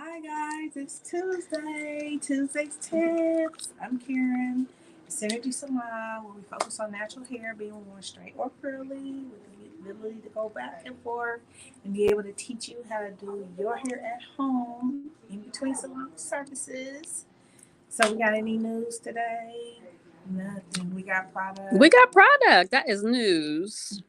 Hi guys, it's Tuesday. Tuesday's tips. I'm Karen. Synergi Salon, where we focus on natural hair being worn straight or curly, with the ability to go back and forth and be able to teach you how to do your hair at home in between salon services. So we got any news today? Nothing. We got product. We got product. That is news.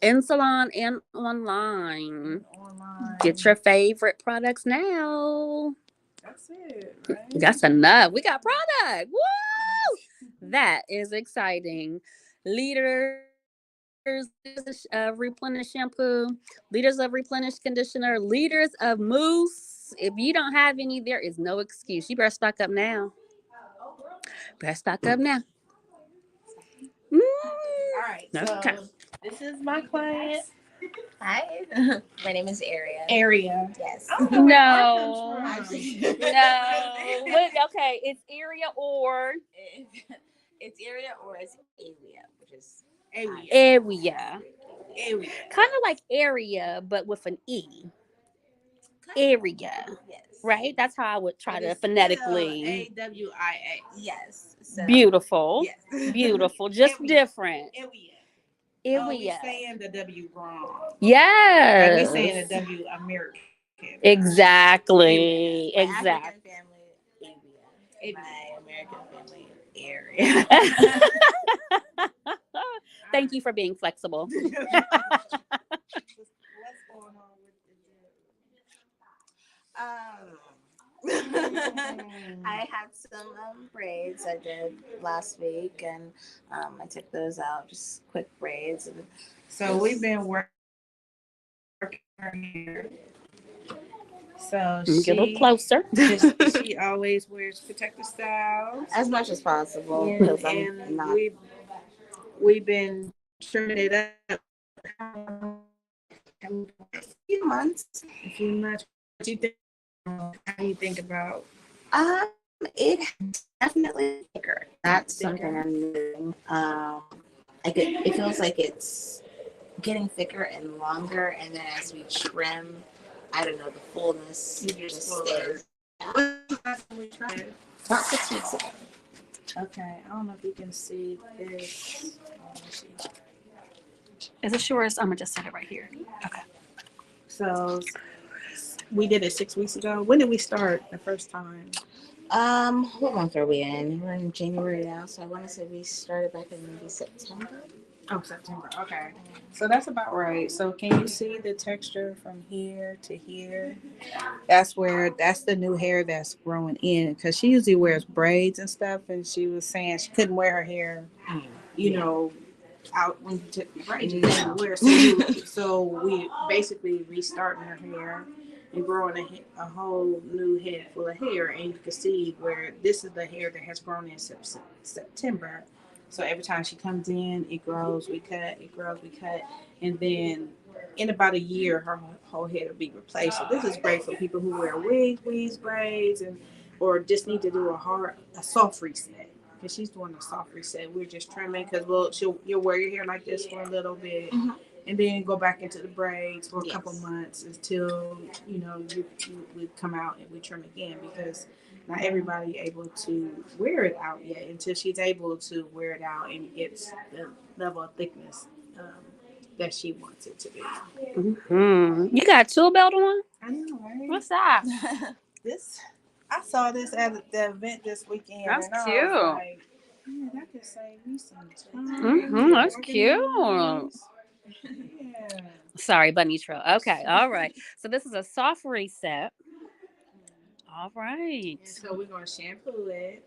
In salon and online. Online. Get your favorite products now. That's it, right? That's enough. We got product. Woo! That is exciting. Leaders of Replenish shampoo, leaders of Replenish conditioner, leaders of mousse. If you don't have any, there is no excuse. You better stock up now. Better stock up now. All right. Okay. So this is my client. Hi, my name is Awia. Area. Yes. No. No. Okay, it's area or it's Area or it's Awia, which is area. Area. Kind of like area, but with an E. Area. Yes. Right? That's how I would try to phonetically. AWIA. Yes. So, beautiful. Yes. Beautiful. Just Area. different. Area. Area. Oh, we saying the W wrong. Yes. Like we saying the W American. Exactly. My exactly. African family, Awia. My American family, Area. Thank you for being flexible. What's going on with I had some braids I did last week, and I took those out, just quick braids. So we've been working here. So get a little closer. She always wears protective styles as much as possible. And we've been trimming it up. A few months. What do you think? How do you think about? It definitely thicker. That's something I'm doing. It feels like it's getting thicker and longer, and then as we trim, I don't know, the fullness just stays. About 6 weeks ago. Okay, I don't know if you can see this. Is it yours? I'm gonna just set it right here. Okay. So we did it 6 weeks ago. When did we start the first time? What month are we in? We're in January now, so I want to say we started back in maybe September. Oh, September. Okay. So that's about right. So can you see the texture from here to here? That's the new hair that's growing in, because she usually wears braids and stuff, and she was saying she couldn't wear her hair, out when you took the braids. You couldn't wear. So we basically restarting her hair and growing a whole new head full of hair, and you can see where this is the hair that has grown in September. So every time she comes in, it grows, we cut, it grows, we cut. And then in about a year, her whole head will be replaced. So this is great for people who wear weaves, braids, or just need to do a soft reset. Because she's doing a soft reset. We're just trimming because you'll wear your hair like this for a little bit. Mm-hmm. And then go back into the braids for a couple months until, we come out and we trim again, because not everybody able to wear it out yet until she's able to wear it out and gets the level of thickness that she wants it to be. Mm-hmm. You got a tool belt on? I know, right? What's that? I saw this at the event this weekend. That's and cute. I was like, man, that could save me some time. Mm-hmm. That's cute. Yeah. Sorry, bunny trail. Okay, all right. So this is a soft reset. All right. And so we're going to shampoo it,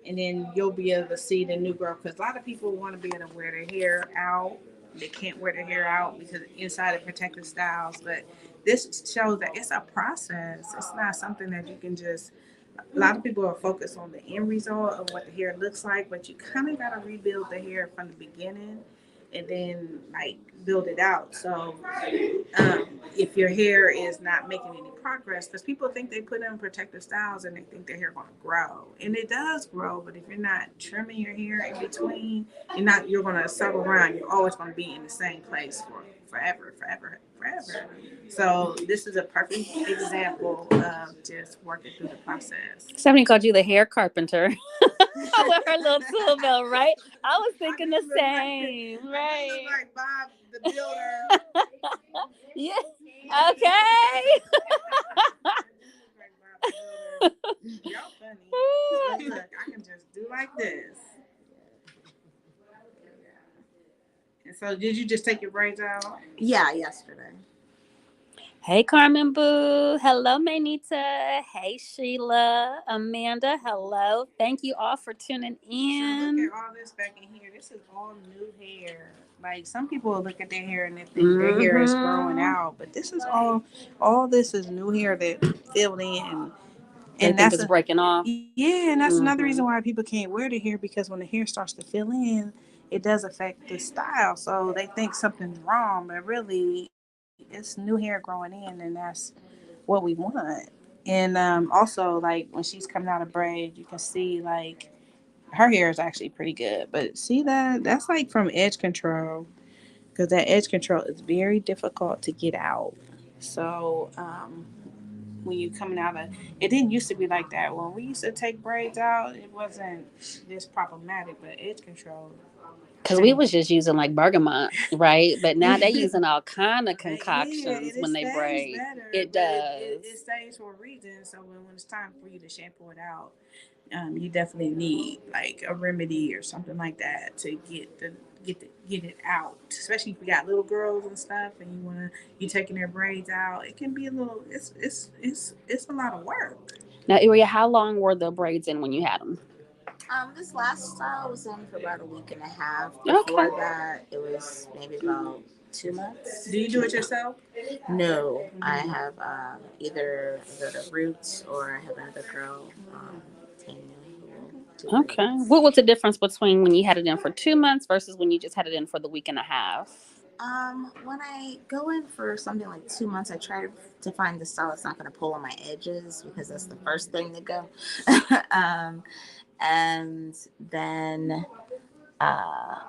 and then you'll be able to see the new growth, because a lot of people want to be able to wear their hair out. They can't wear their hair out because inside of protective styles, but this shows that it's a process. It's not something that you can just. A lot of people are focused on the end result of what the hair looks like, but you kind of got to rebuild the hair from the beginning and then build it out. So if your hair is not making any progress, because people think they put in protective styles and they think their hair going to grow, and it does grow, but if you're not trimming your hair in between, you're going to circle around. You're always going to be in the same place for forever. So this is a perfect example of just working through the process. Somebody called you the hair carpenter with her little tool belt, right? I was thinking the same, I right? look like Bob the Builder. Yeah. Okay. Y'all funny. Look, I can just do like this. And so, did you just take your braids out? Yeah, yesterday. Hey, Carmen Boo. Hello, Manita. Hey, Sheila. Amanda. Hello. Thank you all for tuning So in. look at all this back in here. This is all new hair. Like some people will look at their hair and they think their hair is growing out, but this is all this is new hair that filled in. They And think it's breaking off. Yeah, and that's another reason why people can't wear the hair, because when the hair starts to fill in, it does affect the style. So they think something's wrong, but really it's new hair growing in, and that's what we want. And also, like when she's coming out of braid, you can see like her hair is actually pretty good. But see that's like from edge control, because that edge control is very difficult to get out. So when you coming out of, it didn't used to be like that. When we used to take braids out, it wasn't this problematic, but edge control. Because we was just using like bergamot, right? But now they're using all kind of concoctions when they braid. Better, it does. It stays for a reason. So when it's time for you to shampoo it out, you definitely need like a remedy or something like that to get it out. Especially if you got little girls and stuff, and you taking their braids out. It can be a little. It's a lot of work. Now, Iria, how long were the braids in when you had them? This last style was in for about a week and a half. Before that, it was maybe about 2 months. Do you do it yourself? No, I have either the Roots or I have another girl, Tanya, who will do Okay. braids. What was the difference between when you had it in for 2 months versus when you just had it in for the week and a half? When I go in for something like 2 months, I try to find the style that's not going to pull on my edges, because that's the first thing to go. And then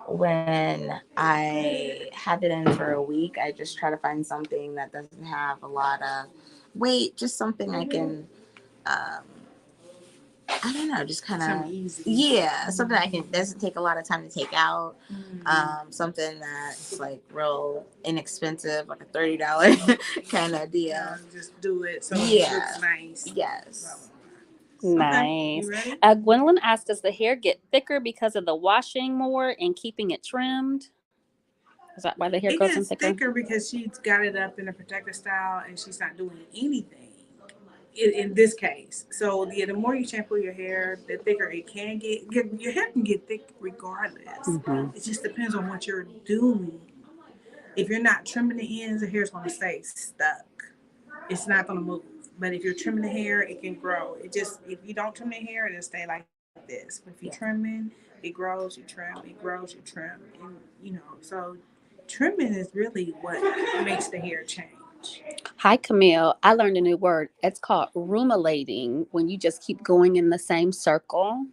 when I have it in for a week, I just try to find something that doesn't have a lot of weight, just something I can, I don't know, just kind of, something I can, doesn't take a lot of time to take out, something that's like real inexpensive, like a $30 kind of deal. Just do it so it looks nice. Yes. Nice. Okay, you ready? Gwendolyn asked, does the hair get thicker because of the washing more and keeping it trimmed? Is that why the hair goes in It gets thicker? thicker because she's got it up in a protective style and she's not doing anything in this case. So the more you shampoo your hair, the thicker it can get. Your hair can get thick regardless. It just depends on what you're doing. If you're not trimming the ends, the hair's going to stay stuck. It's not going to move. But if you're trimming the hair, it can grow. If you don't trim the hair, it'll stay like this. But if you're trimming, it grows, you trim, it grows, you trim. And, so trimming is really what makes the hair change. Hi, Camille. I learned a new word. It's called rumulating, when you just keep going in the same circle.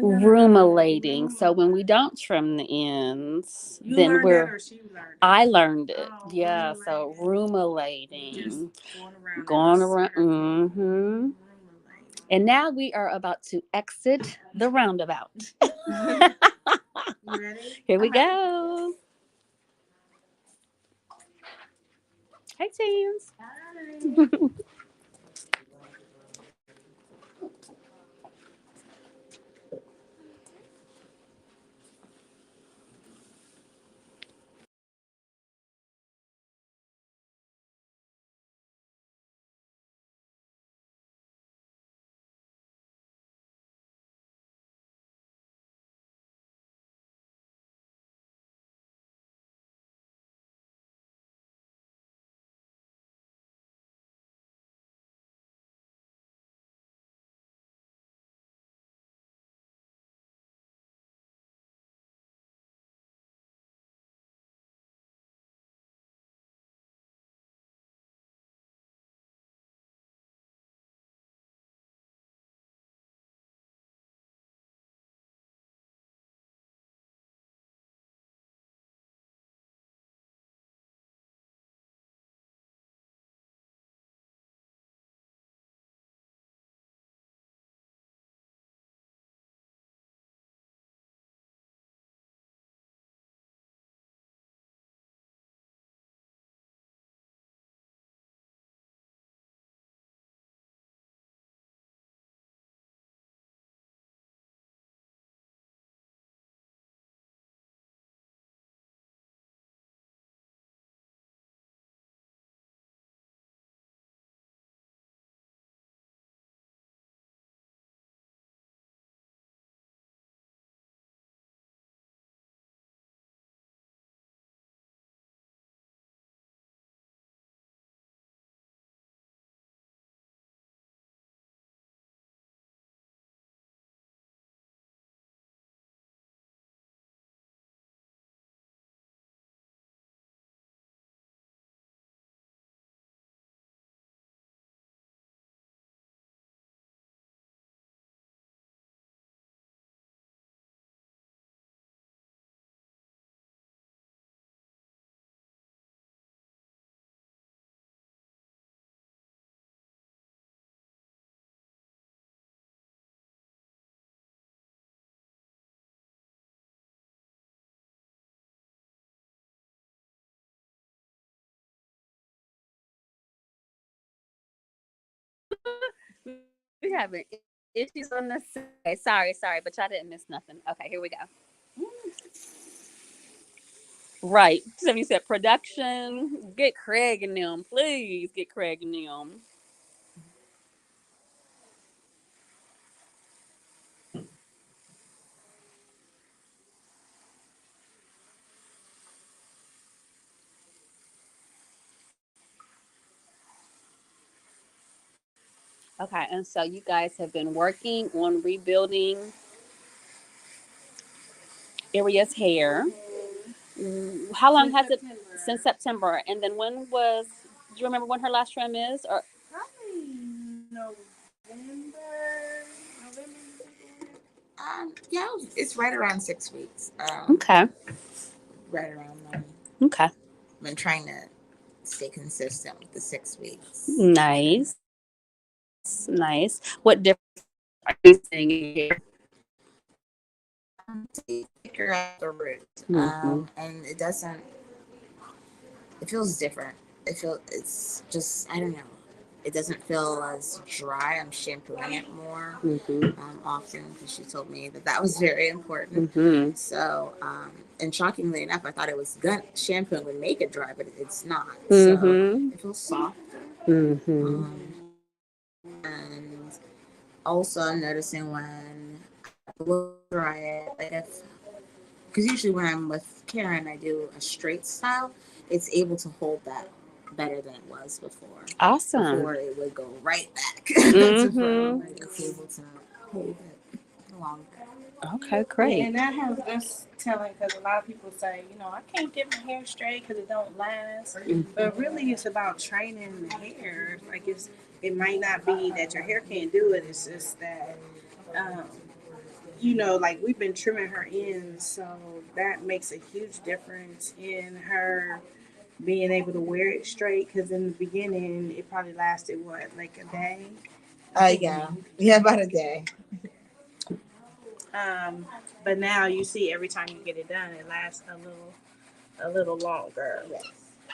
Rumulating. So when we don't trim the ends, then I learned it. Yeah. So rumulating. Going around. Mm-hmm. And now we are about to exit the roundabout. You ready? Here we go. Hey, teens. We having issues on the side. Sorry, but y'all didn't miss nothing. Okay, here we go. Right. So you said production. Get Craig and them. Please get Craig and them. Okay, and so you guys have been working on rebuilding Aria's hair. How long has it since September? And then when was? Do you remember when her last trim is? Or Probably November. Yeah, it's right around 6 weeks. okay, Right around then. okay, I've been trying to stay consistent with the 6 weeks. nice, nice. What difference are you seeing in here? To figure out the root, Mm-hmm. and it doesn't. It feels different. It's just, I don't know. It doesn't feel as dry. I'm shampooing it more often because she told me that was very important. Mm-hmm. So, and shockingly enough, I thought it was good. Shampooing would make it dry, but it's not. So Mm-hmm. it feels soft. Mm-hmm. And also, I'm noticing when I blow dry it, like if, because usually when I'm with Karen, I do a straight style. It's able to hold that better than it was before. Awesome. Before it would go right back Mm-hmm. to front. Like it's able to hold it longer. Okay, great. Yeah, and that's telling because a lot of people say, I can't get my hair straight because it don't last. Mm-hmm. But really, it's about training the hair. Like it might not be that your hair can't do it. It's just that, like we've been trimming her ends, so that makes a huge difference in her being able to wear it straight. Because in the beginning, it probably lasted like a day. Yeah, about a day. But now you see every time you get it done, it lasts a little longer. Yes.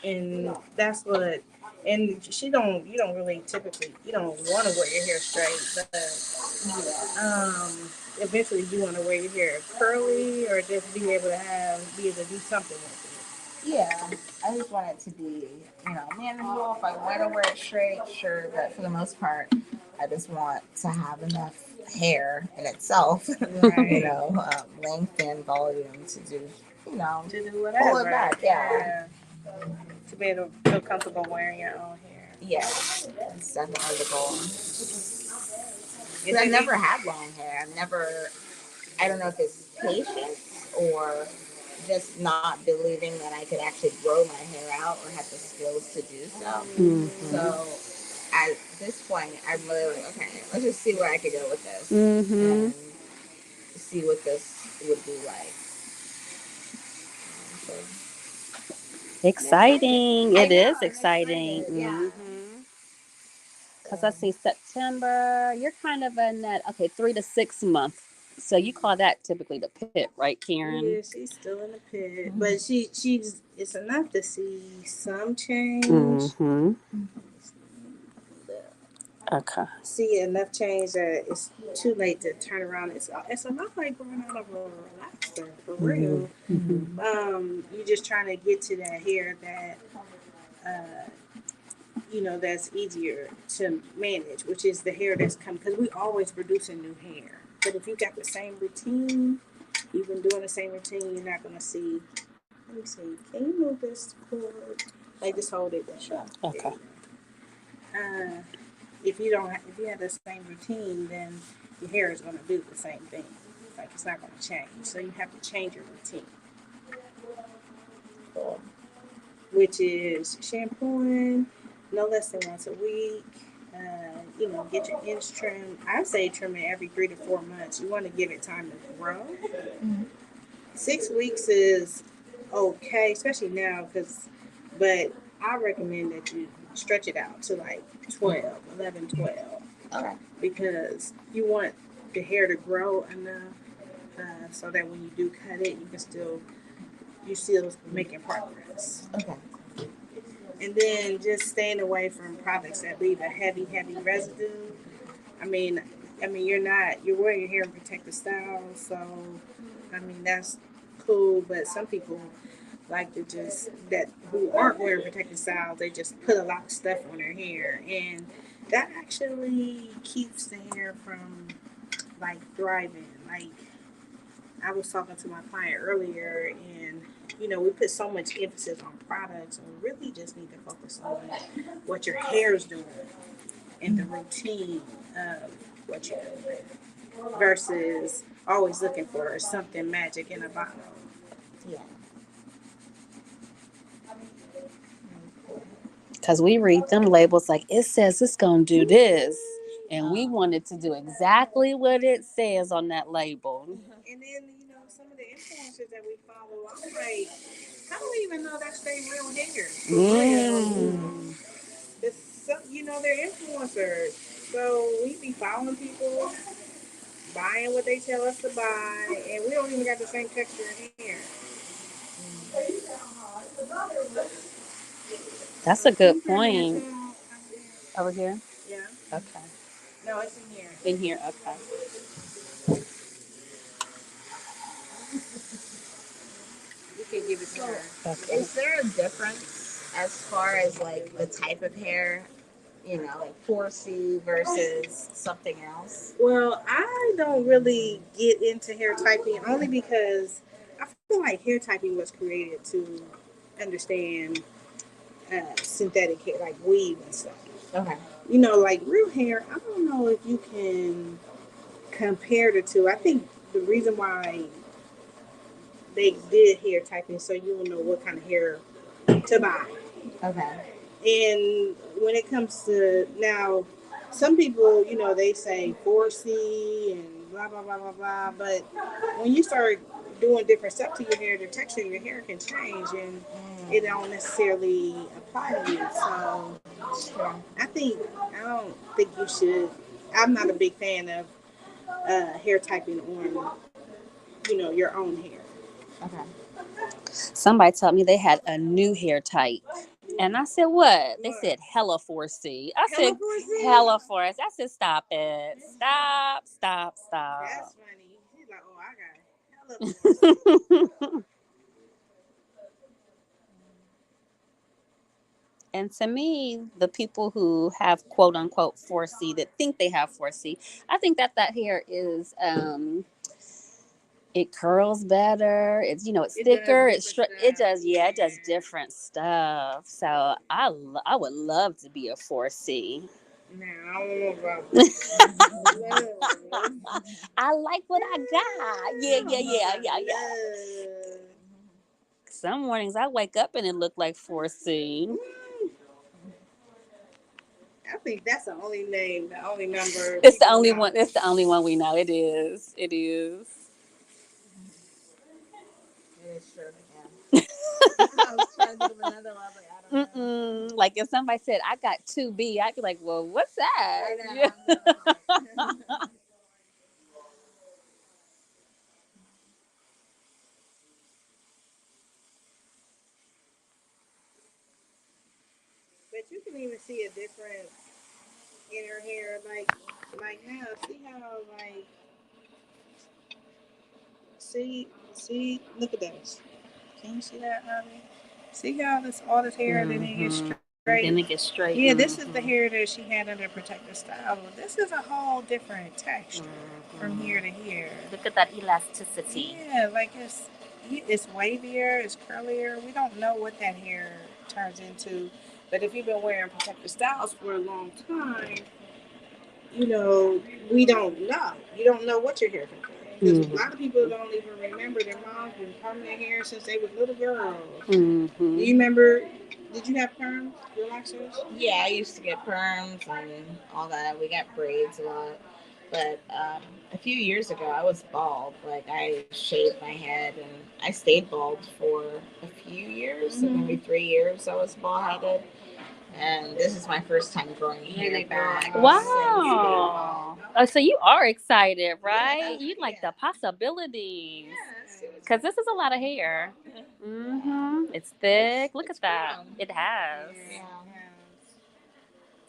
And that's what. And you don't really typically, you don't want to wear your hair straight, but eventually you want to wear your hair curly or just be able to do something with Yeah, I just want it to be, manageable. If I want to wear it straight, sure, but for the most part, I just want to have enough hair in itself, it. Right. length and volume to do, To do whatever. pull it back. Yeah. To be able to feel comfortable wearing your own hair. Yeah, it's definitely the goal. Because I've never had long hair. I don't know if it's patience or just not believing that I could actually grow my hair out or have the skills to do so. Mm-hmm. So at this point, I'm really like, okay, let's just see where I could go with this Mm-hmm. and see what this would be like. Exciting. It is exciting. exciting. Yeah. Because I see September, you're kind of in that, 3 to 6 month. So you call that typically the pit, right, Karen? Yeah, she's still in the pit, but she's it's enough to see some change. Mm-hmm. Okay. See enough change that it's too late to turn around. It's a lot like growing out of a relaxer for real. Mm-hmm. You're just trying to get to that hair that that's easier to manage, which is the hair that's coming because we always producing new hair. But if you got the same routine, you've been doing the same routine, you're not gonna see. Let me see. Can you move this cord? Like just hold it. Sure. Okay. If you have the same routine, then your hair is gonna do the same thing. Like it's not gonna change. So you have to change your routine, which is shampooing no less than once a week. Get your ends trimmed. I say trim it every 3 to 4 months. You want to give it time to grow. 6 weeks is okay, especially now, but I recommend that you stretch it out to like 11, 12. Okay. Because you want the hair to grow enough so that when you do cut it, you're still making progress. Okay. And then just staying away from products that leave a heavy residue. you're wearing your hair in protective style, so that's cool. But some people like to just that who aren't wearing protective styles, they just put a lot of stuff on their hair, and that actually keeps the hair from like thriving. Like I was talking to my client earlier, and we put so much emphasis on products, and we really just need to focus on what your hair is doing and the routine of what you're doing versus always looking for something magic in a bottle. Yeah. Because we read them labels like it says it's going to do this. And we wanted to do exactly what it says on that label. And then, some of the influencers that we follow, I'm like, I don't even know that's their real hair. They're influencers. So we be following people, buying what they tell us to buy, and we don't even got the same texture in hair. That's a good point. Over here? Yeah. Okay. No, it's in here. In here, okay. You can give it to her. Okay. Is there a difference as far as like the type of hair, like 4C versus something else? Well, I don't really get into hair typing only because I feel like hair typing was created to understand synthetic hair, like weave and stuff. Okay. Like real hair, I don't know if you can compare the two. I think the reason why they did hair typing so you will know what kind of hair to buy. Okay. And when it comes to now, some people, they say 4C and blah, blah, blah, blah, blah. But when you start doing different stuff to your hair, the texture of your hair can change and it don't necessarily apply to you. So I don't think you should. I'm not a big fan of hair typing on, your own hair. Okay. Somebody told me they had a new hair type. And I said, what? They said hella 4C. I said, hella 4C. I said, stop it. Stop. That's funny. She's like, oh, I got hella 4C. And to me, the people who have quote unquote 4C that think they have 4C, I think that hair is it curls better. It's it's thicker. It does different stuff. So I would love to be a 4C. No, I don't know about that. I like what I got. Yeah. Some mornings I wake up and it look like 4C. I think that's the only name, the only number. It's the only one. It's the only one we know. It is. It is. It is true. Yeah. I was trying to think of another one, but I don't know. Like if somebody said I got 2B, I'd be like, well, what's that? I know. But you can even see a difference in her hair, like now. See how see, look at this. Can you see that, honey? See how all this hair then it gets straight. Then it gets straight. Yeah, this is the hair that she had under protective style. This is a whole different texture from here to here. Look at that elasticity. Yeah, like it's wavier, it's curlier. We don't know what that hair turns into. But if you've been wearing protective styles for a long time, we don't know. You don't know what your hair can do. Because a lot of people don't even remember their moms been combing their hair since they were little girls. Do you remember? Did you have perms, relaxers? Yeah, I used to get perms and all that. We got braids a lot. But a few years ago, I was bald. Like, I shaved my head, and I stayed bald for a few years, so maybe 3 years I was bald-headed. And this is my first time growing hair back. Wow. Oh, so you are excited, right? You like the possibilities. Because this is a lot of hair. It's thick. Look at that. It has.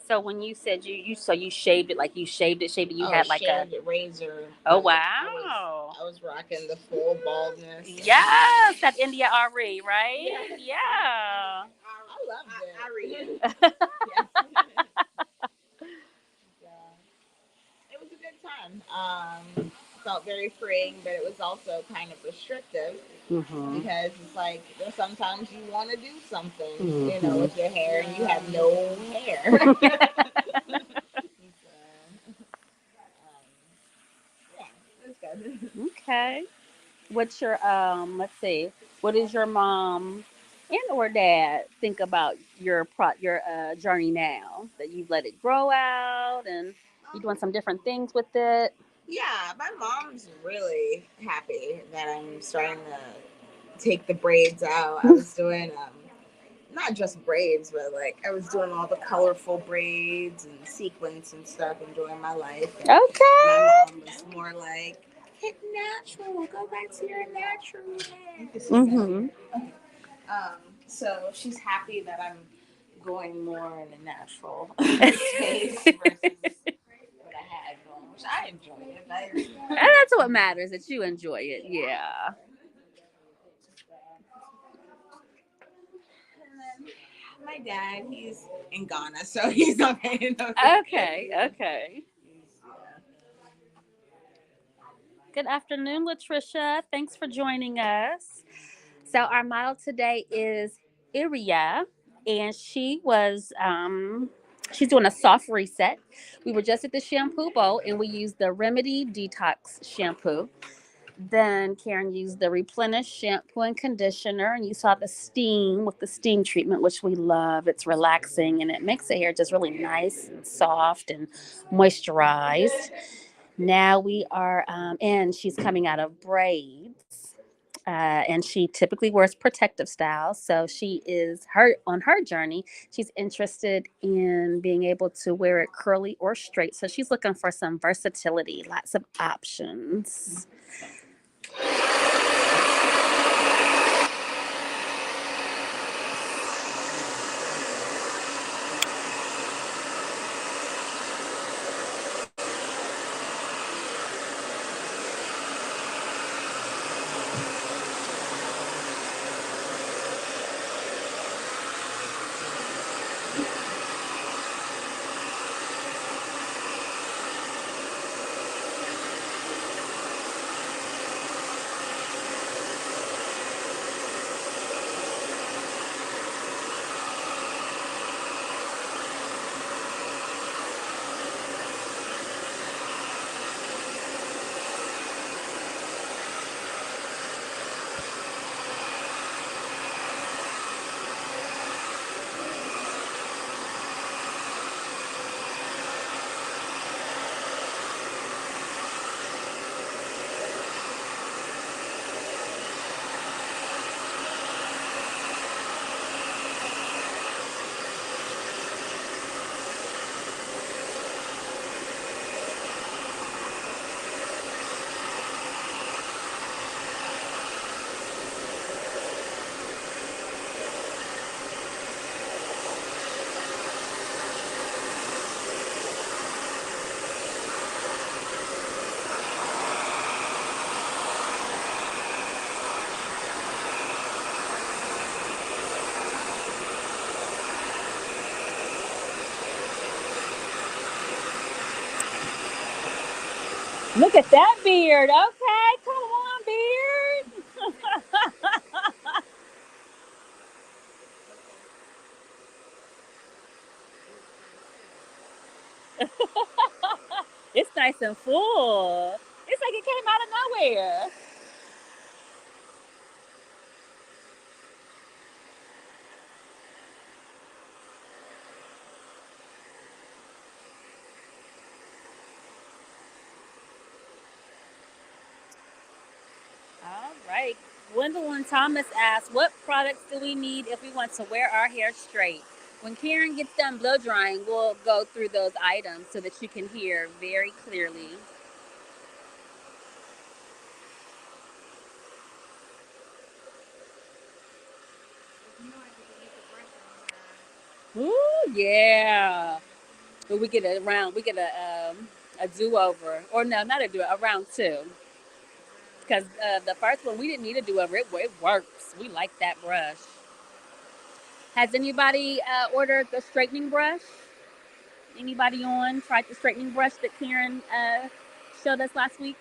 So when you said you shaved it, like you shaved it, you had like a razor. Oh wow. I was rocking the full baldness. Yes, that India Ari, right? Yeah. I loved it. I read it. It was a good time. Felt very freeing, but it was also kind of restrictive because it's like there's sometimes you want to do something, you know, with your hair and you have no hair. Yeah, it's good. Okay. What's your let's see. What does your mom and or dad think about your journey now that you've let it grow out and you're doing some different things with it? Yeah, my mom's really happy that I'm starting to take the braids out. I was doing not just braids, but like I was doing all the colorful braids and sequins and stuff, enjoying my life. And Okay. my mom was more like, "Get natural. Go back to your natural hair." So she's happy that I'm going more in a natural space versus what I had going, which I enjoy it. And that's what matters, that you enjoy it. Yeah. My dad, he's in Ghana, so he's not paying no Okay. Okay. Good afternoon, Latricia. Thanks for joining us. So our model today is Iria, and she's doing a soft reset. We were just at the shampoo bowl, and we used the Remedy Detox shampoo. Then Karen used the Replenish shampoo and conditioner, and you saw the steam with the steam treatment, which we love. It's relaxing, and it makes the hair just really nice and soft and moisturized. Now we are, and she's coming out of braids. And she typically wears protective styles. So she is on her journey. She's interested in being able to wear it curly or straight. So she's looking for some versatility, lots of options. Look at that beard. Okay, come on, beard. It's nice and full. It's like it came out of nowhere. All right. Gwendolyn Thomas asked, what products do we need if we want to wear our hair straight? When Karen gets done blow drying, we'll go through those items so that you can hear very clearly. Ooh, yeah. But we get a do-over. Or no, not a do-over, a round two. Because the first one, we didn't need a do-over. It works. We like that brush. Has anybody ordered the straightening brush? Anybody on tried the straightening brush that Karen showed us last week?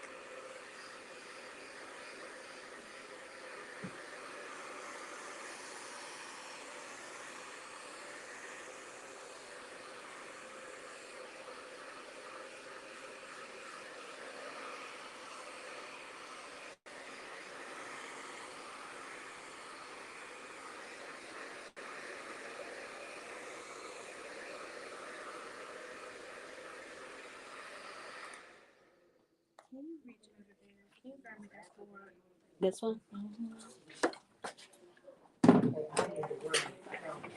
Can you reach under there? Can you grab me that cord? This one?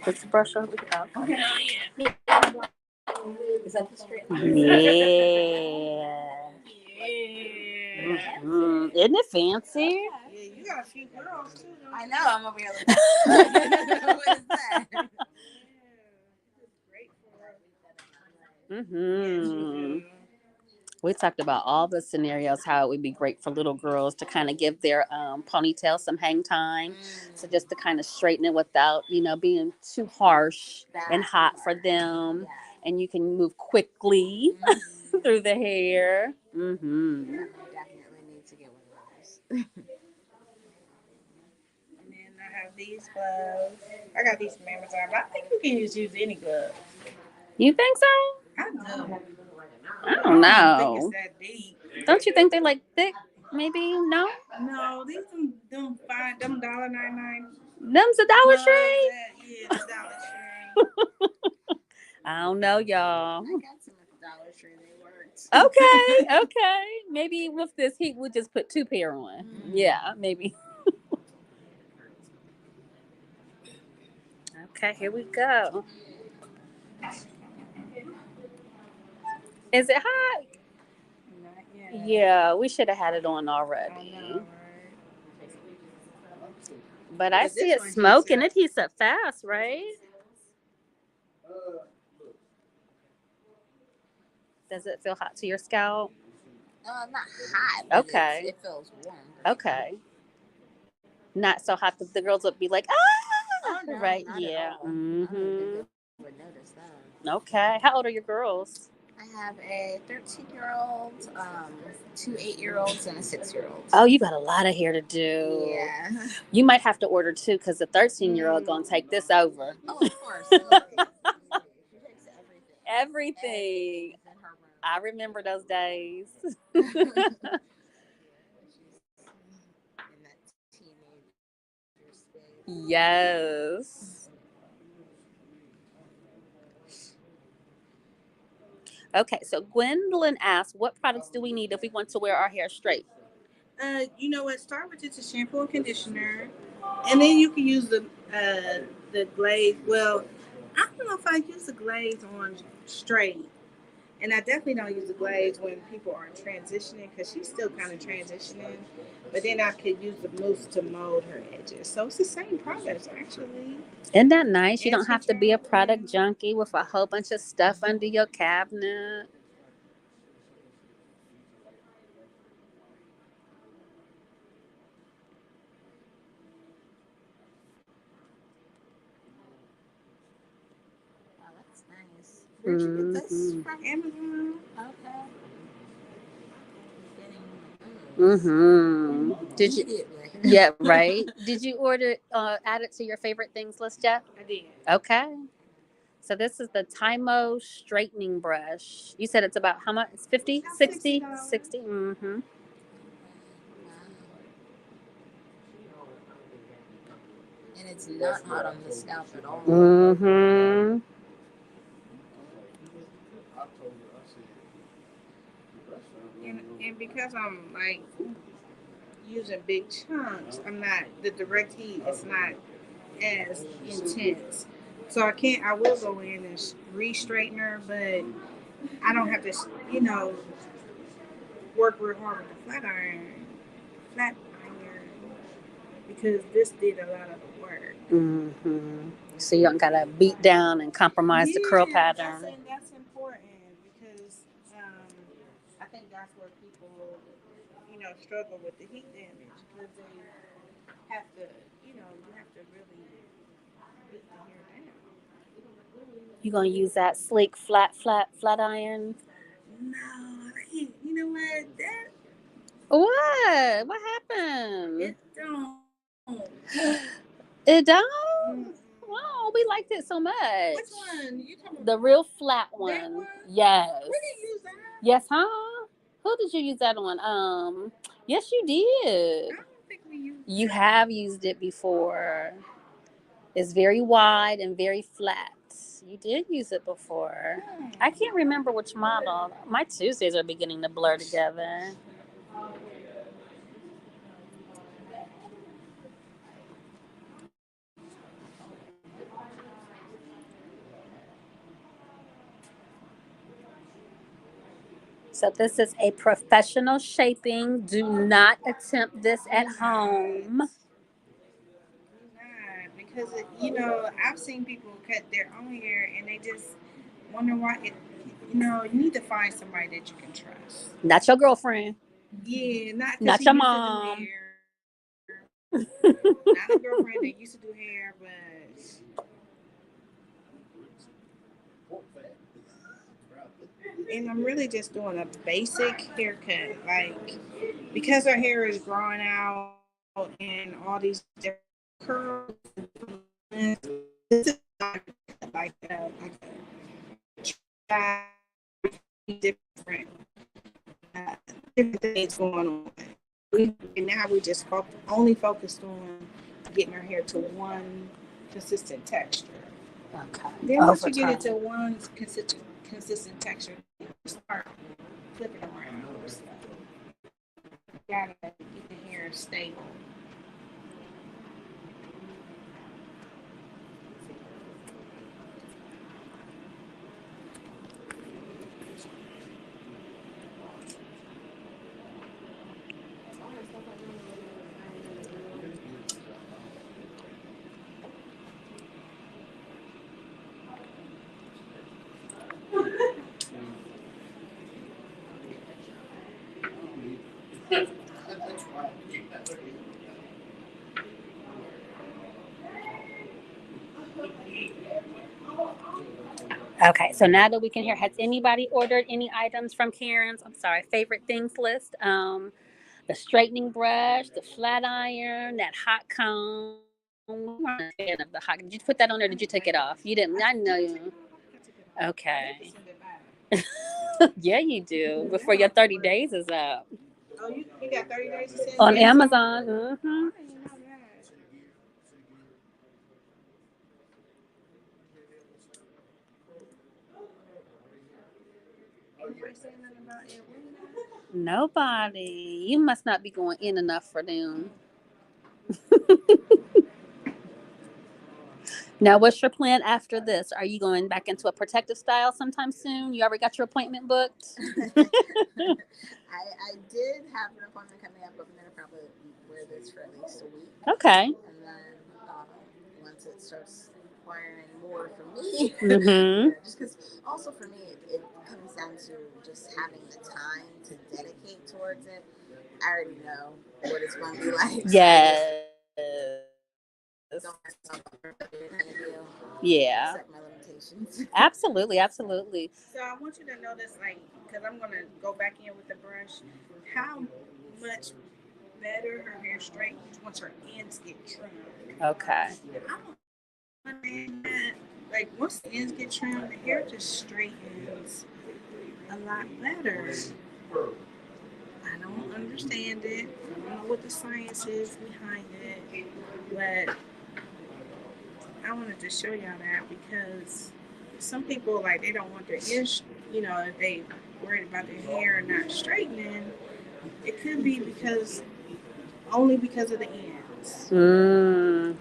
What's the brush over? Oh, okay. Is that the straight? Yeah. Yeah. Isn't it fancy? Yeah, you got a few girls too. I know. I'm over here looking. What is that? We talked about all the scenarios, how it would be great for little girls to kind of give their ponytail some hang time. So just to kind of straighten it without, being too harsh and hot for them. Yeah. And you can move quickly through the hair. I definitely need to get one of those. And then I have these gloves. I got these from Amazon, but I think you can just use any glove. You think so? I do. I don't I don't know. think it's that deep. Don't you think they like thick? Maybe no. No, these them fine, them $1.99. Them's a Dollar gloves Tree. Yeah, the Dollar Tree. I don't know, y'all. I got some at the Dollar Tree. They worked. Okay. Maybe with this heat, we'll just put 2 pair on. Yeah, maybe. Okay, here we go. Is it hot? Not yet. Yeah, we should have had it on already. I know, right? But I see it smoking. It heats up fast, right? Does it feel hot to your scalp? Not hot. But Okay. It feels warm. Okay. Not so hot that the girls would be like, ah! Oh, no, right? not Yeah. at all. I don't think they would notice that. Okay. How old are your girls? I have a 13-year-old, 2 8-year-olds, and a 6-year-old. Oh, you got a lot of hair to do. Yeah. You might have to order 2 because the 13-year-old gonna take this over. Oh, of course. She takes everything. Everything. In her room. I remember those days. She's in that teenage space. Yes. Okay, so Gwendolyn asked, what products do we need if we want to wear our hair straight? You know what? Start with just a shampoo and conditioner, and then you can use the glaze. Well, I don't know if I use the glaze on straight, and I definitely don't use the glaze when people are transitioning because she's still kind of transitioning. But then I could use the mousse to mold her edges. So it's the same product actually. Isn't that nice? You don't have to be a product junkie with a whole bunch of stuff under your cabinet. Oh, that's nice. Where'd you get this From Amazon. Okay. Did you? Immediately. Yeah, right. Did you order add it to your favorite things list yet? I did. Okay. So this is the Tymo straightening brush. You said it's about how much? It's 50, 60, 60. Mm-hmm. And it's not hot on the scalp at all. Mm-hmm. And because I'm like using big chunks, I'm not the direct heat is not as intense. So I will go in and re-straighten her, but I don't have to, work real hard with the flat iron, because this did a lot of the work. Mm-hmm. So you don't gotta beat down and compromise the curl pattern. That's important. important because I think that's where people, struggle with the heat damage because they have to, you have to really get the hair down. You gonna use that sleek, flat iron? No, you know what? That What? What happened? it don't. It don't. Mm. Oh, we liked it so much. Which one? You talking about The real flat that one. one? Yes. We didn't use that. Yes, huh? Who did you use that on? Yes, you did. I don't think we used You that. have used it before. It's very wide and very flat. You did use it before. I can't remember which model. My Tuesdays are beginning to blur together. So this is a professional shaping. Do not attempt this at home. Not because I've seen people cut their own hair and they just wonder why. You need to find somebody that you can trust. Not your girlfriend. Yeah, not because Not he your used to do mom. hair. Not a girlfriend that used to do hair, but and I'm really just doing a basic haircut, like because her hair is growing out and all these different curls. This is like different different things going on. And now we just only focused on getting her hair to one consistent texture. Okay. Then once you get it to one consistent texture, you start flipping around. So you gotta get the hair stable. Okay, so now that we can hear, has anybody ordered any items from Karen's? I'm sorry, favorite things list. The straightening brush, the flat iron, that hot comb. I'm not a fan of the hot. Did you put that on or did you take it off? You didn't. I know you. Okay. Yeah, you do. Before your 30 days is up Oh, you got 30 days to send on Amazon? Amazon. Mm-hmm. Nobody. You must not be going in enough for them. Now, what's your plan after this? Are you going back into a protective style sometime soon? You already got your appointment booked? I did have an appointment coming up, but I'm gonna probably wear this for at least a week. Okay. And then once it starts requiring more for me, Mm-hmm. just because also for me it comes down to just having the time to dedicate towards it. I already know what it's going to be like. Yes. So don't mess up what I'm trying to do. Yeah. Set my limitations. Absolutely. Absolutely. So I want you to notice, like, because I'm going to go back in with the brush, how much better her hair straightens once her ends get trimmed. Okay. I don't understand that. Like, once the ends get trimmed, the hair just straightens a lot better. I don't understand it. I don't know what the science is behind it, but I wanted to show y'all that because some people, like, they don't want their ends, if they worried about their hair not straightening, it could be only because of the ends.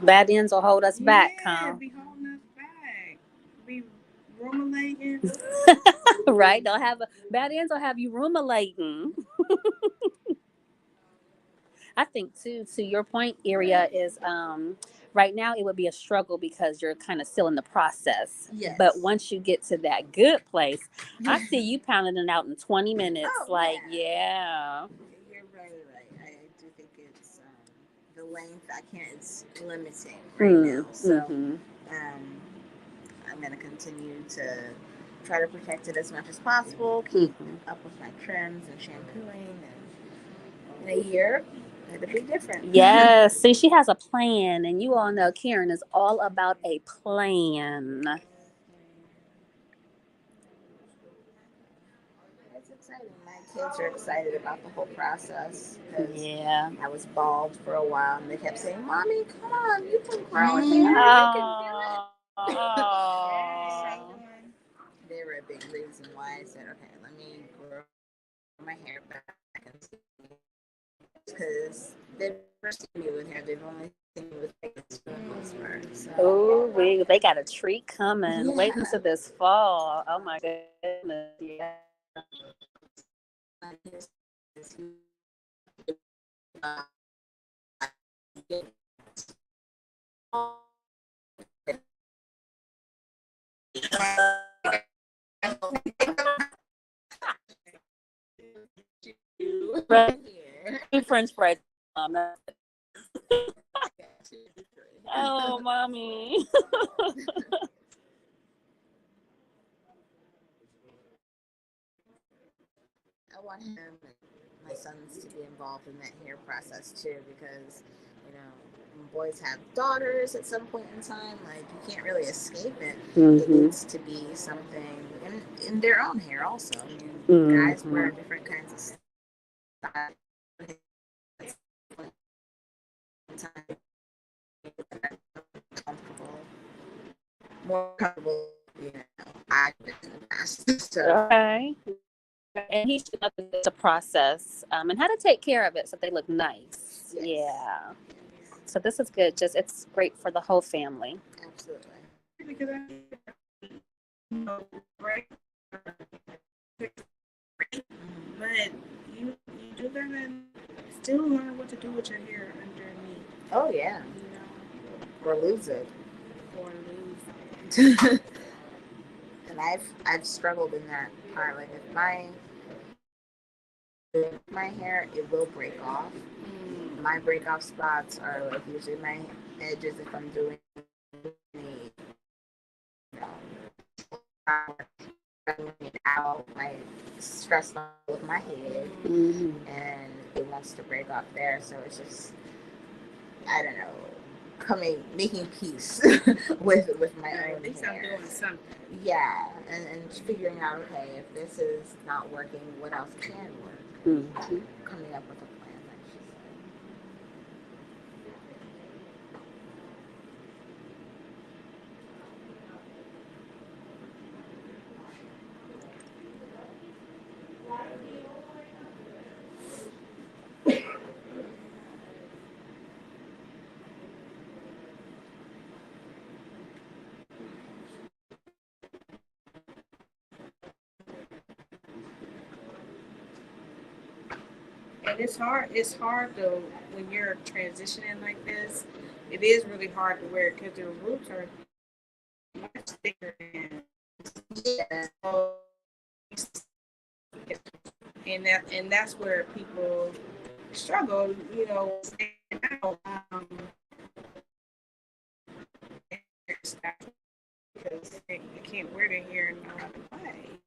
Bad ends will hold us back, Yeah, huh? be holding us back. Be ruminating. Right? They'll have bad ends will have you ruminating. I think too, to your point, area is right now it would be a struggle because you're kind of still in the process. Yes. But once you get to that good place, I see you pounding it out in 20 minutes. Oh, like, yeah. You're right. I do think it's the length. It's limiting right now. So I'm going to continue to try to protect it as much as possible. Keep up with my trims and shampooing, and in a year it'll be different. Yes. See, she has a plan, and you all know Karen is all about a plan. It's exciting. My kids are excited about the whole process. Yeah. I was bald for a while, and they kept saying, "Mommy, come on, you can grow hair. You can do it." Oh. They were a big reason why I said, "Okay, let me grow my hair back," because they've never seen me with hair. They've only seen me with spoons first. So. Oh, they got a treat coming. Wait until this fall. Oh my goodness. Yeah. French fries. Oh, mommy. I want him and my sons to be involved in that hair process too, because when boys have daughters at some point in time, like you can't really escape it. It needs to be something in their own hair also. Guys wear different kinds of style. More comfortable, I've been in the past. So. Okay. And he should know that it's a process and how to take care of it so they look nice. Yes. Yeah. So this is good. It's great for the whole family. Absolutely. But you do gotta still learn what to do with your hair underneath. Oh yeah. Or lose it. And I've struggled in that part. Like if my hair, it will break off. My break off spots are like usually my edges if I'm doing out, like stressed with my head, and it wants to break off there. So it's just, I don't know, making peace with my own At least hair. I'm doing something. Yeah, and figuring out, okay, if this is not working, what else can work? Coming up with a plan, I should say. And it's hard. It's hard though when you're transitioning like this. It is really hard to wear because the roots are much thicker and and that's where people struggle. Because they can't wear their hair in no other way.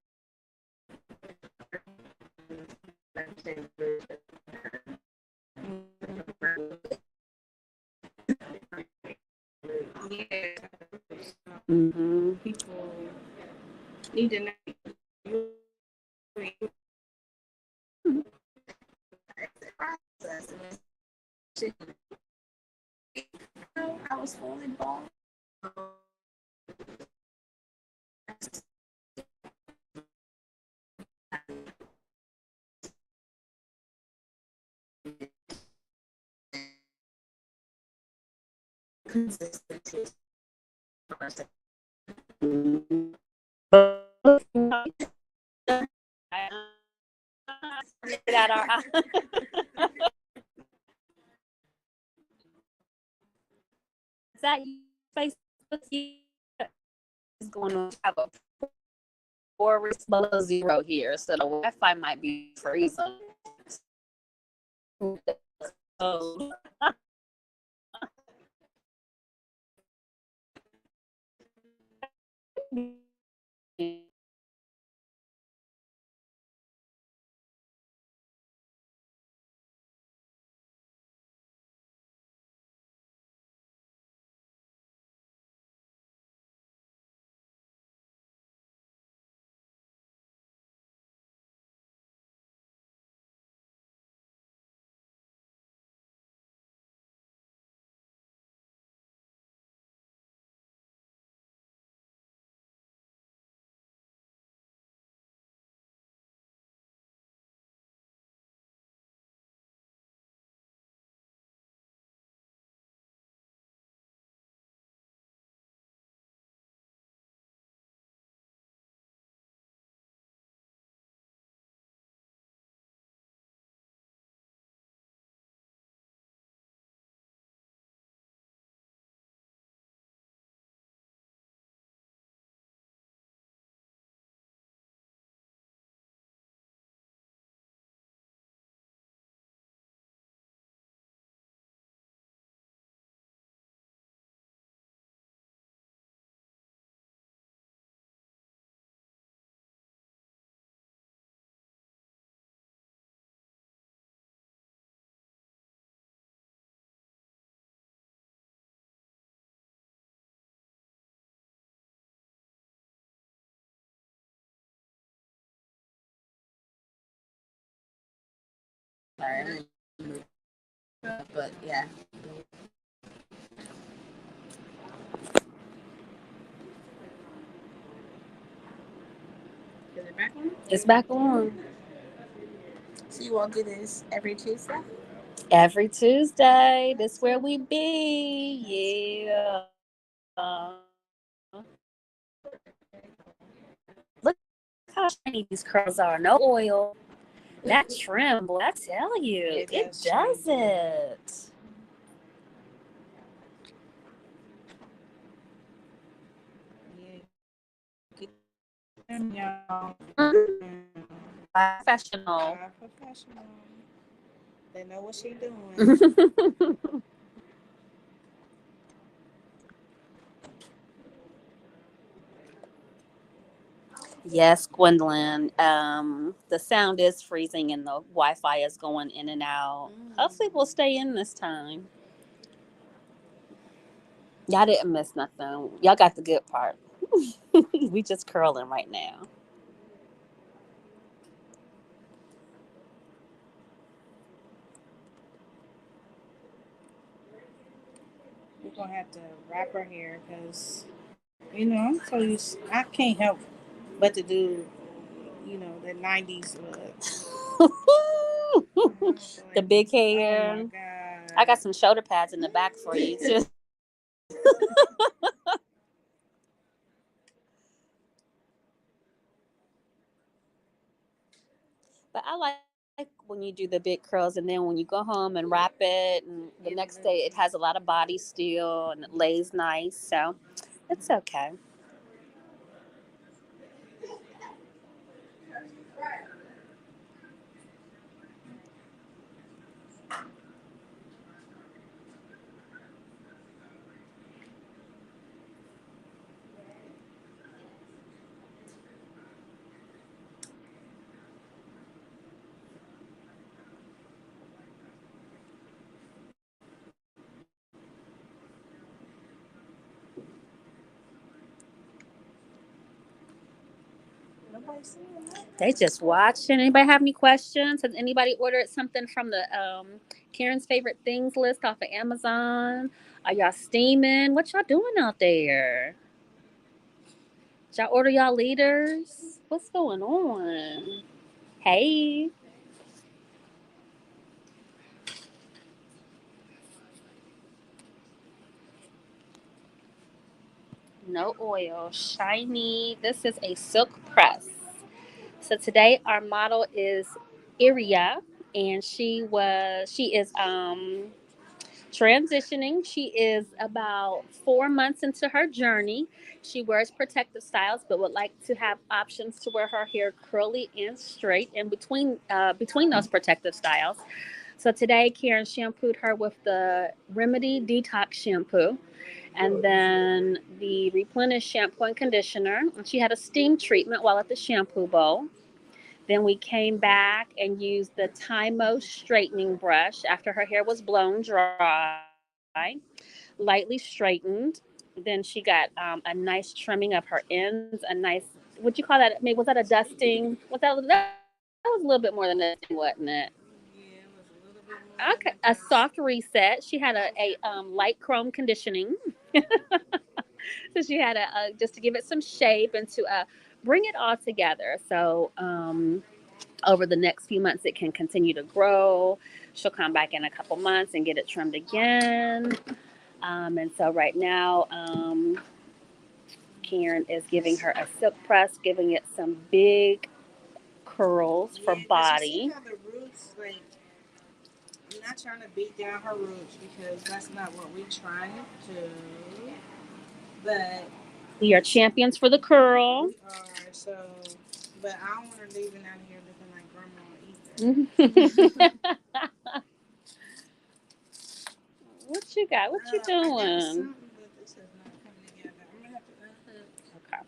People need to know. I was fully bald. Consistency. Got our that Facebook? Is going on. I have a poor below zero here, so the Wi-Fi might be freezing. Oh. Sorry, but yeah. Is it back on? It's back on. So you all do this every Tuesday? Every Tuesday. That's where we be. Yeah. Look how shiny these curls are. No oil. That trim, boy, I tell you, it does it. Yeah. Professional. Professional. They know what she's doing. Yes, Gwendolyn. The sound is freezing and the Wi-Fi is going in and out. Hopefully, we'll stay in this time. Y'all didn't miss nothing. Y'all got the good part. We just curling right now. We're gonna have to wrap her hair because I'm so used. I can't help but to do the '90s look. The big hair. Oh my god! I got some shoulder pads in the back for you too. But I like when you do the big curls and then when you go home and wrap it and the next day it has a lot of body still and it lays nice. So it's okay. They just watching. Anybody have any questions? Has anybody ordered something from the Karen's favorite things list off of Amazon? Are y'all steaming? What y'all doing out there? Did y'all order y'all leaders? What's going on? Hey. No oil. Shiny. This is a silk press. So today our model is Awia, and she is transitioning. She is about 4 months into her journey. She wears protective styles, but would like to have options to wear her hair curly and straight in between those protective styles. So today, Karen shampooed her with the Remedy Detox shampoo, and then the Replenish shampoo and conditioner. And she had a steam treatment while at the shampoo bowl. Then we came back and used the Tymo straightening brush after her hair was blown dry, lightly straightened. Then she got a nice trimming of her ends, a nice, what you call that? I mean, was that a dusting? That was a little bit more than dusting, wasn't it? Yeah, it was a little bit more Okay, than a that. soft reset. She had a light chrome conditioning. So she had just to give it some shape and to bring it all together. So over the next few months, it can continue to grow. She'll come back in a couple months and get it trimmed again. And so right now, Karen is giving her a silk press, giving it some big curls for Yeah, 'cause you see body. how the roots, like, I'm not trying to beat down her roots because that's not what we're trying to do. But We are champions for the curl. we are so. But I don't want her leaving out of here looking like grandma What you got? What you either. I got doing? something, but this is not coming together. I'm gonna have to unhook. Okay.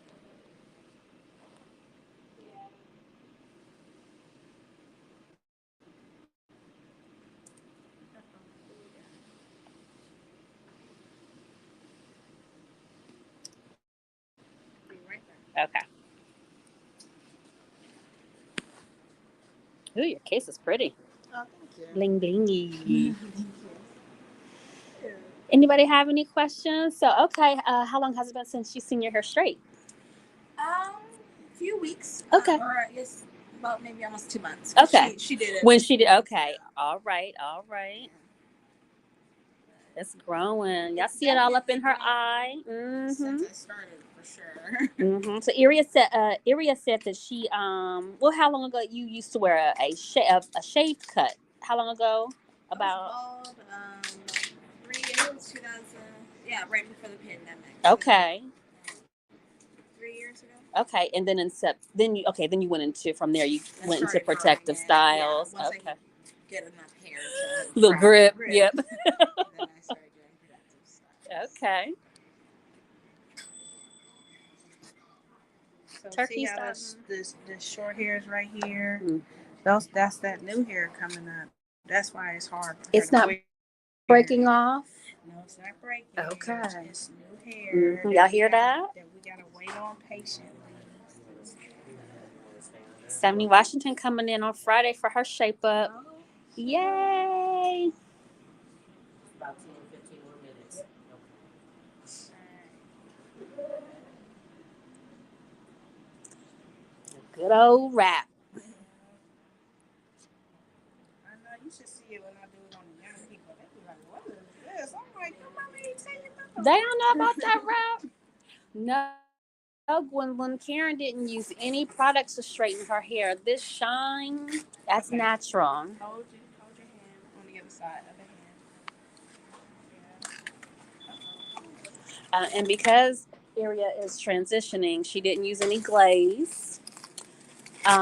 Be right back. Okay. Ooh, your case is pretty. Oh, thank you. Bling blingy. Thank you. Anybody have any questions? So, okay, how long has it been since you've seen your hair straight? Few weeks. Okay. Or I guess about maybe almost 2 months. Okay. She did it. When she did, okay. All right, all right. It's growing. Y'all see it all up in her eye. Since I started, for sure. So Iria said that she well, how long ago you used to wear a shaved cut? How long ago? About Bald, 3 years, 2000. Yeah, right before the pandemic. okay. 3 years ago. Okay, and then then you went into from there. You I went into started protective growing it. styles. Yeah, once Okay, I get enough hair to little grip. grip. Yep. Then I started doing protective styles. Okay. So Turkey see how style. this short hairs right here? Mm. That's that new hair coming up. That's why it's hard. For It's her to not wear. breaking off. No, it's not breaking. Okay. It's new hair. Y'all hear that? That we gotta wait on patiently. 70 Washington coming in on Friday for her shape up. Oh, Yay! About 10, 15 more minutes. Good old rap. I know you should see it when I do it on the young people. They be like, "What is this?" I'm like, "Come on, ain't tell you about They don't know about that rap. No, Gwendolyn. Karen didn't use any products to straighten her hair. This shine, that's Okay. natural. Hold your hand on the other side of the hand. And because Area is transitioning, she didn't use any glaze. We're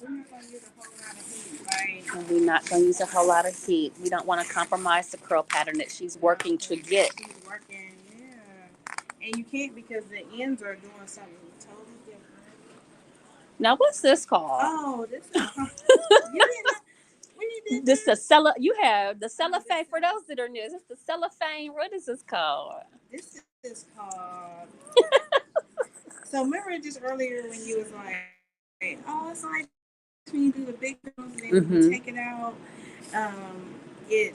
not gonna use a whole lot of heat, right? And we're not going to use a whole lot of heat. We don't want to compromise the curl pattern that she's working to get. She's working, yeah. And you can't because the ends are doing something totally different. Now, what's this called? Oh, this is you didn't know when you did This the you have the cellophane for those that are new. Is this the cellophane? What is this called? This is called. So remember just earlier when you was like, oh, it's like when you do the big ones and then when you take it out, it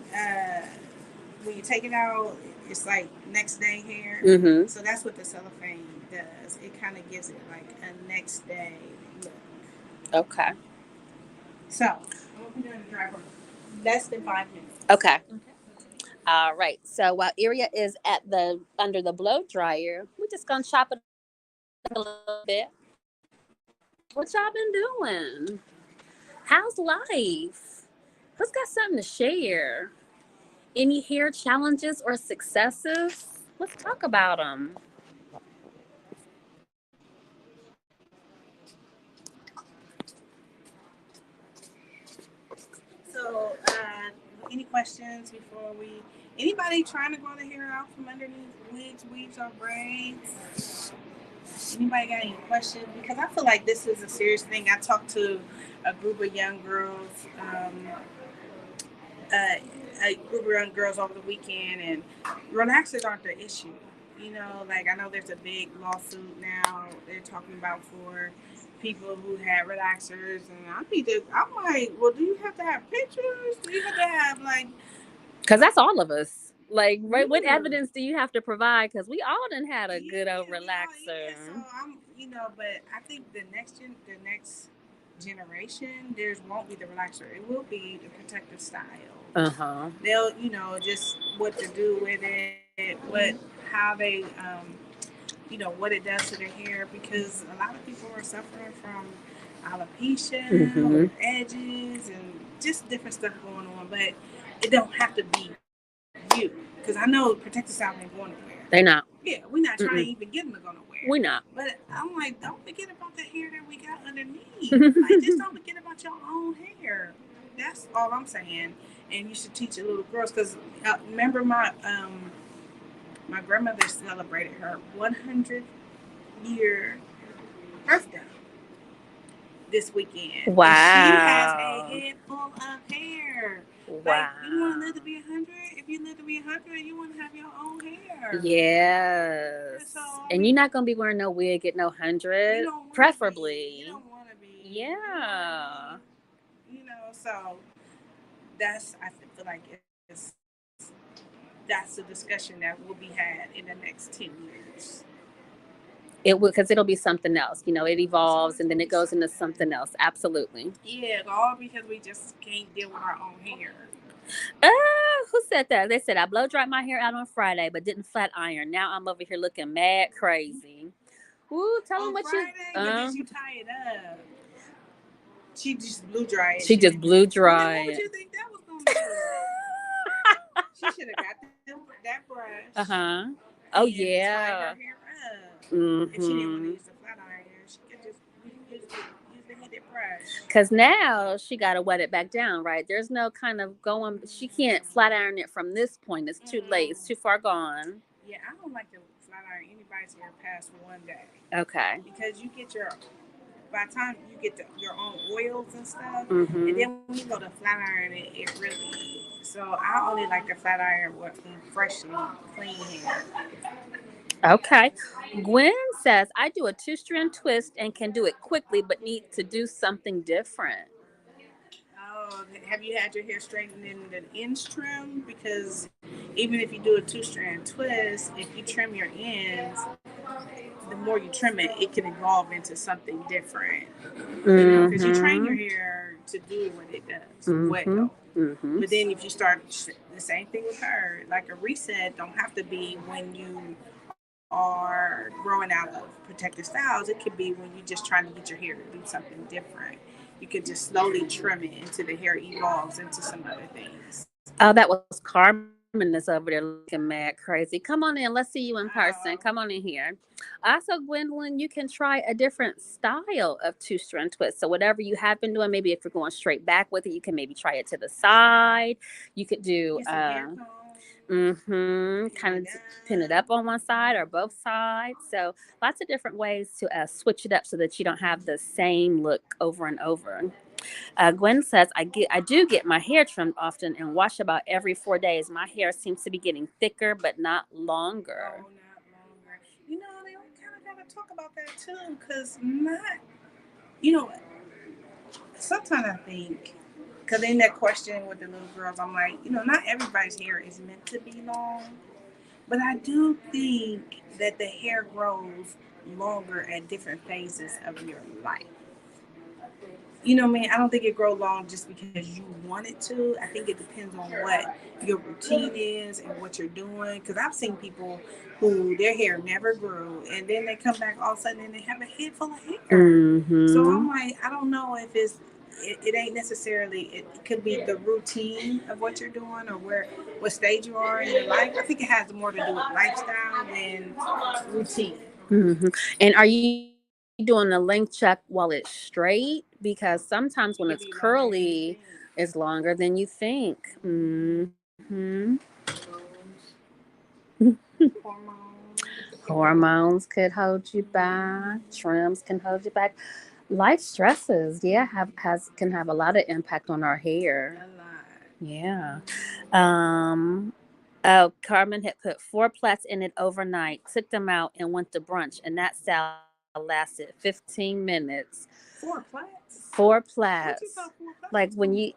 when you take it out, it's like next day hair. Mm-hmm. So that's what the cellophane does. It kind of gives it like a next day look. Okay. So I'm gonna put it in the dryer for less than 5 minutes. Okay. All right. So while Iria is under the blow dryer, we're just gonna chop it a little bit. What y'all been doing? How's life? Who's got something to share? Any hair challenges or successes? Let's talk about them. So, any questions before we? Anybody trying to grow the hair out from underneath wigs, weaves, or braids? Anybody got any questions? Because I feel like this is a serious thing. I talked to a group of young girls, a group of young girls over the weekend, and relaxers aren't the issue. You know, like I know there's a big lawsuit now they're talking about for people who had relaxers, and I'm like, well, do you have to have pictures? Do you have to have like? Because that's all of us. Like, right? What Yeah. evidence do you have to provide? Because we all done had a good old Yeah, relaxer. so I'm, but I think the next generation, there won't be the relaxer. It will be the protective style. They'll, just what to do with it, how they, what it does to their hair, because a lot of people are suffering from alopecia, or edges, and just different stuff going on. But it don't have to be you, because I know protective style ain't going nowhere. They not. Yeah, we're not trying to even get them to go nowhere. We're not. But I'm like, don't forget about the hair that we got underneath. Like, just don't forget about your own hair. That's all I'm saying. And you should teach your little girls, because remember my grandmother celebrated her 100th year birthday this weekend. Wow. And she has a head full of hair. Wow. Like, you want to live to be 100? If you live to be 100, you want to have your own hair. Yes. So, and you're not going to be wearing no wig at no 100, preferably. You don't want to be. Yeah. So I feel like that's a discussion that will be had in the next 10 years. It will, because it'll be something else. It evolves and then it goes into something else. Absolutely. Yeah, all because we just can't deal with our own hair. Who said that? They said I blow dried my hair out on Friday, but didn't flat iron. Now I'm over here looking mad crazy. Ooh, tell them what Friday, you tie it up. She just blew dry it. She just blew dry. What would you think that was going to do? She should have got that brush. Oh yeah. Tie her hair up. If she didn't want to use the flat iron, she could just use the heated brush. Because now she got to wet it back down, right? There's no kind of going. She can't flat iron it from this point. It's too late. It's too far gone. Yeah, I don't like to flat iron anybody's hair past one day. Okay. Because you get by the time you get your own oils and stuff, and then when you go to flat iron it really. So I only like to flat iron with freshly clean hair. Okay. Gwen says, I do a 2-strand twist and can do it quickly, but need to do something different. Oh, have you had your hair straightened in the ends trim? Because even if you do a 2-strand twist, if you trim your ends, the more you trim it, it can evolve into something different. Because you train your hair to do what it does. Wet though. But then if you start the same thing with her, like a reset don't have to be when you are growing out of protective styles. It could be when you're just trying to get your hair to do something different. You could just slowly trim it until the hair evolves into some other things. Oh, that was Carmen that's over there looking mad crazy. Come on in. Let's see you in person. Come on in here. Also, Gwendolyn, you can try a different style of 2-strand twist. So whatever you have been doing, maybe if you're going straight back with it, you can maybe try it to the side. You could do kind of pin it up on one side or both sides. So lots of different ways to switch it up so that you don't have the same look over and over. Gwen says, I do get my hair trimmed often and wash about every 4 days. My hair seems to be getting thicker, but not longer. Oh, not longer. They kind of got to talk about that too, because sometimes I think, because in that question with the little girls, I'm like, not everybody's hair is meant to be long, but I do think that the hair grows longer at different phases of your life. I don't think it grows long just because you want it to. I think it depends on what your routine is and what you're doing. Because I've seen people who their hair never grew, and then they come back all of a sudden and they have a head full of hair. So I'm like, I don't know if it's it ain't necessarily, it could be the routine of what you're doing or what stage you are in your life. I think it has more to do with lifestyle than routine. Mm-hmm. And are you doing a length check while it's straight? Because sometimes when it's It could be longer than you curly, think. it's longer than you think. Hormones. Hormones could hold you back. Trims can hold you back. Life stresses, yeah, can have a lot of impact on our hair. A lot. Yeah. Um. Oh, Carmen had put 4 plaits in it overnight. Took them out and went to brunch, and that style lasted 15 minutes. 4 plaits? 4 plaits. What you call 4 plaits? Like when you.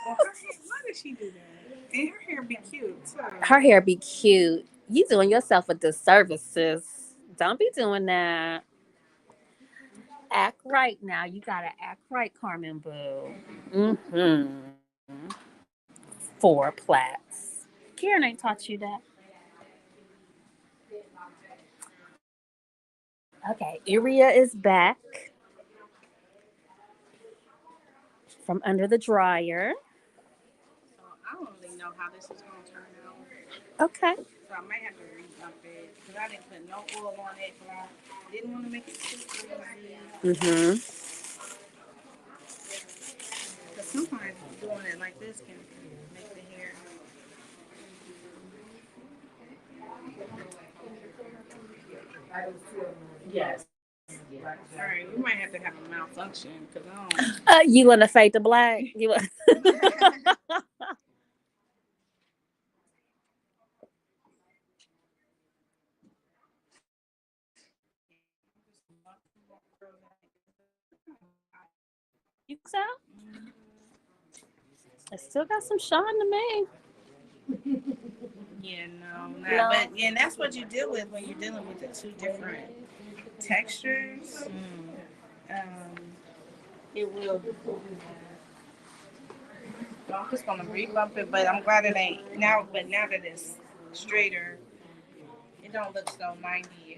Well, her hair, why did she do that? And her hair be cute too. Her hair be cute. You doing yourself a disservice, sis. Don't be doing that. Act right now. You gotta act right, Carmen Boo. Four plats. Karen ain't taught you that. Okay, Iria is back from under the dryer. So I don't really know how this is gonna turn out. Okay. So I might have to re-up it because I didn't put no oil on it, but I didn't want to make it too greasy. Mm-hmm. Because sometimes doing it like this can make the hair. Yes. All right, you might have to have a malfunction because I don't. You want to fade to black? You want... You think so? I still got some shine to me. Yeah, no, not. No. But yeah, and that's what you deal with when you're dealing with the two different textures. Um, it will. So I'm just gonna re-bump it, but I'm glad it ain't now. But now that it's straighter, it don't look so 90ish.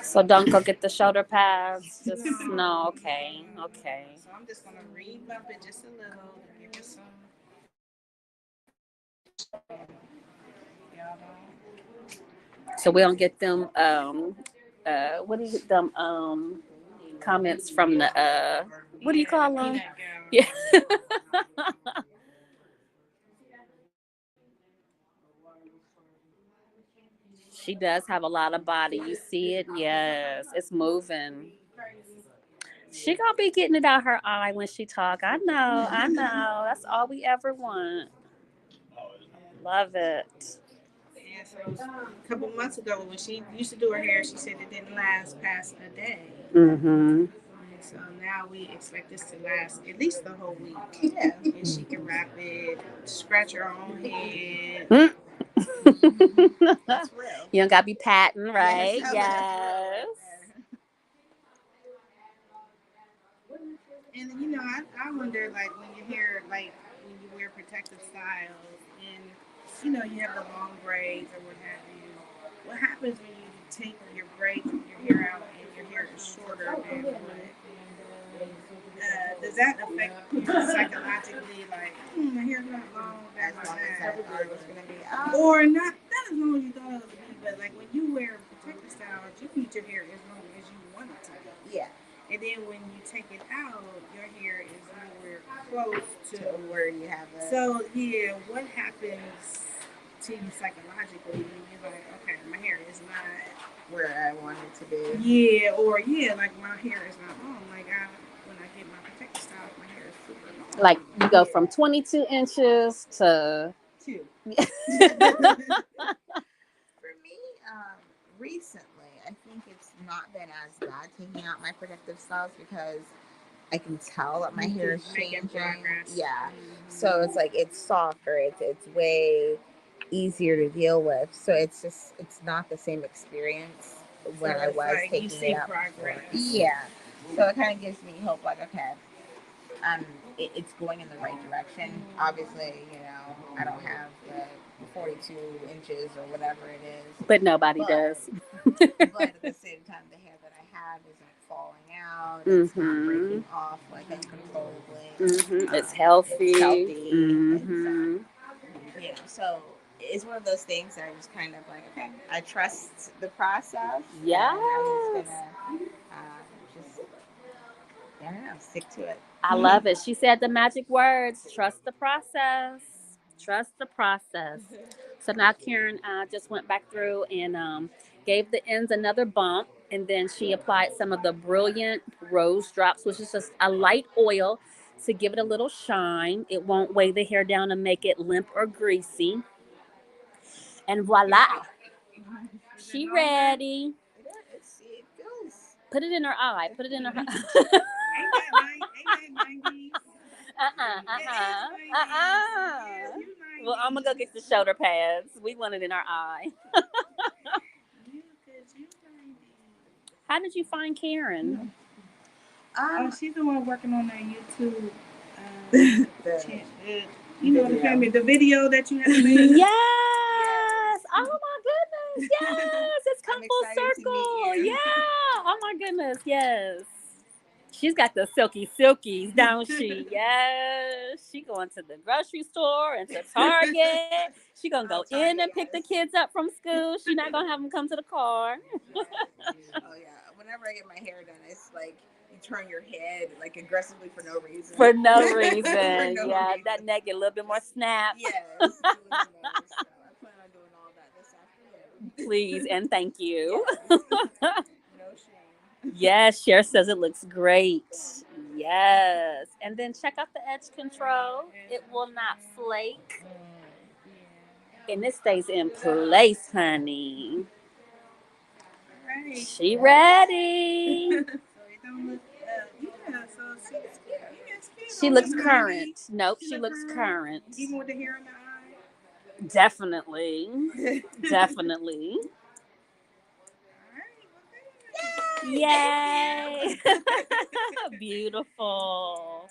So don't go get the shoulder pads. Just No. no. Okay. Okay. So I'm just gonna re-bump it just a little, give it some. Y'all So we don't get them. What is it? Them comments from the what do you call them? peanut gallery. Yeah. She does have a lot of body. You see it? Yes, it's moving. She gonna be getting it out her eye when she talk. I know. I know. That's all we ever want. Love it. Yeah, so a couple months ago when she used to do her hair, she said it didn't last past a day. Mm-hmm. So now we expect this to last at least the whole week. Yeah. And she can wrap it, scratch her own head. Mm. That's real. You don't gotta be patting, right? Yes, Yes. And I wonder, like, when your hair, like, when you wear protective styles and, you have the long braids or what have you, what happens when you take your braids, your hair out and your hair is shorter than what? Does that affect you psychologically? Like, my hair's not long, As that's long my as I thought it was gonna be. or not as long as you thought it was to be, but like when you wear protective styles, you keep your hair as long as you want it to be. Yeah. And then when you take it out, your hair is nowhere close To to. where you have it. So yeah, what happens to you psychologically when you're like, okay, my hair is not. Where I want it to be. Yeah, or yeah, like my hair is not long. Like when I get my protective style, my hair is super long. Like you go from 22 inches to. Two. For me, recently, I think it's not been as bad taking out my protective styles because I can tell that my hair is Making changing. progress. Yeah. So it's like it's softer. It's way easier to deal with. So it's not the same experience when So I it's was like you taking see it out. progress. Yeah. So it kind of gives me hope. Like okay, it's going in the right direction. Obviously, I don't have the 42 inches or whatever it is. But nobody does. But at the same time, the hair that I have isn't falling out. It's not breaking off like uncontrollably. It's healthy. It's healthy. So it's one of those things that I just kind of like, okay, I trust the process. Yes. I'm just gonna I don't know, stick to it. I love it. She said the magic words: trust the process. Trust the process. So now Karen just went back through and gave the ends another bump, and then she applied some of the Brilliant Rose Drops, which is just a light oil to give it a little shine. It won't weigh the hair down and make it limp or greasy. And voila, she ready. It feels. Put it in her eye. Put it in her eye. Ain't that 90s? Well, I'm gonna go get the shoulder pads. We want it in our eye. How did you find Karen? She's the one working on that YouTube. The video that you have made. Yes. Oh my goodness. Yes. It's come full circle. Yeah. Oh my goodness. Yes. She's got the silkies, don't she? Yes. She going to the grocery store and to Target. She gonna go in and pick the kids up from school. She's not gonna have them come to the car. Oh yeah. Whenever I get my hair done, it's like you turn your head like aggressively for no reason. For no reason. That neck get a little bit more snap. Yes. So I plan on doing all that this afternoon. Please and thank you. Yes. No shame. Yes, Cher says it looks great. Yes. And then check out the edge control. It will not flake. And it stays in place, honey. Right. She ready. So it don't look, She looks current. Nope, she looks current. Even with the hair in the eye? Definitely. Definitely. Yay! Beautiful.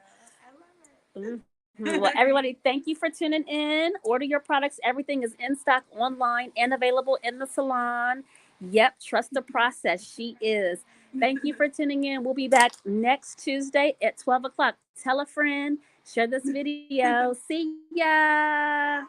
Well, everybody, thank you for tuning in. Order your products. Everything is in stock online and available in the salon. Yep, trust the process. She is. Thank you for tuning in. We'll be back next Tuesday at 12 o'clock. Tell a friend. Share this video. See ya.